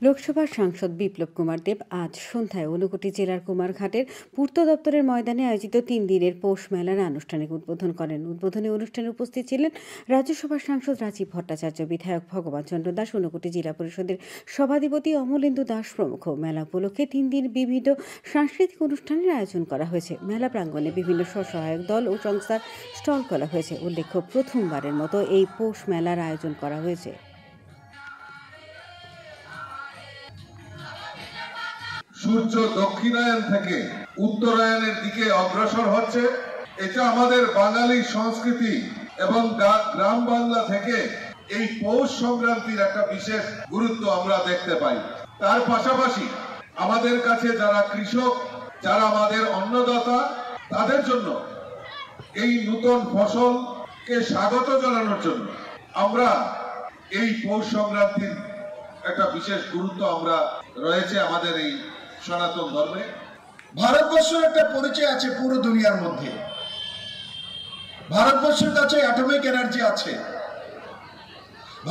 লোকসভার সাংসদ বিপ্লব কুমার দেব আজ সন্ধ্যায় ঊনকোটি জেলার কুমারঘাটের পূর্ত দপ্তরের ময়দানে আয়োজিত ৩ দিনের পৌষ মেলার আনুষ্ঠানিক উদ্বোধন করেন। উদ্বোধনী অনুষ্ঠানে উপস্থিত ছিলেন রাজ্যসভার সাংসদ রাজীব ভট্টাচার্য, বিধায়ক ভগবান চন্দ্র দাস, ঊনকোটি জেলা পরিষদের সভাধিপতি অমলেন্দু দাস প্রমুখ। মেলা উপলক্ষে ৩ দিন বিবিধ সাংস্কৃতিক অনুষ্ঠানের আয়োজন করা হয়েছে। মেলা প্রাঙ্গণে বিভিন্ন স্বসহায়ক দল ও সংস্থার স্টল খোলা হয়েছে। উল্লেখ্য, প্রথমবারের মতো এই পৌষ মেলার আয়োজন করা হয়েছে। সূর্য দক্ষিণায়ন থেকে উত্তরায়ণের দিকে অগ্রসর হচ্ছে। এটা আমাদের বাঙালি সংস্কৃতি এবং গ্রাম বাংলা থেকে এই পৌষ সংক্রান্তির একটা বিশেষ গুরুত্ব আমরা দেখতে পাই। তার পাশাপাশি আমাদের কাছে যারা কৃষক, যারা আমাদের অন্নদাতা, তাদের জন্য এই নতুন ফসলকে স্বাগত জানানোর জন্য আমরা এই পৌষ সংক্রান্তির একটা বিশেষ গুরুত্ব আমরা রয়েছে আমাদের এই সনাতন ধর্মে। ভারতবর্ষের একটা পরিচয় আছে পুরো দুনিয়ার মধ্যে। ভারতবর্ষের কাছে অ্যাটমিক এনার্জি আছে,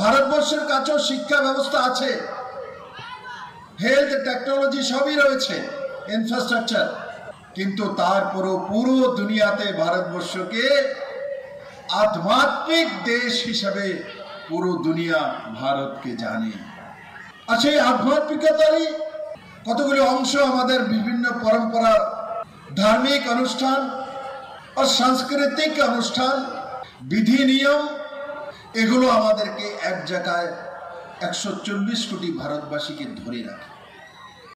ভারতবর্ষের কাছেও শিক্ষা ব্যবস্থা আছে, হেলথ টেকনোলজি সবই রয়েছে, ইনফ্রাস্ট্রাকচার। কিন্তু তারপরও পুরো দুনিয়াতে ভারতবর্ষকে আধ্যাত্মিক দেশ হিসেবে পুরো দুনিয়া ভারতকে জানে। আর সেই আধ্যাত্মিকতারই কতগুলি অংশ আমাদের বিভিন্ন পরম্পরা, ধার্মিক অনুষ্ঠান আর সাংস্কৃতিক অনুষ্ঠান, বিধি নিয়ম, এগুলো আমাদেরকে এক জায়গায় 140 কোটি ভারতবাসীকে ধরে রাখে।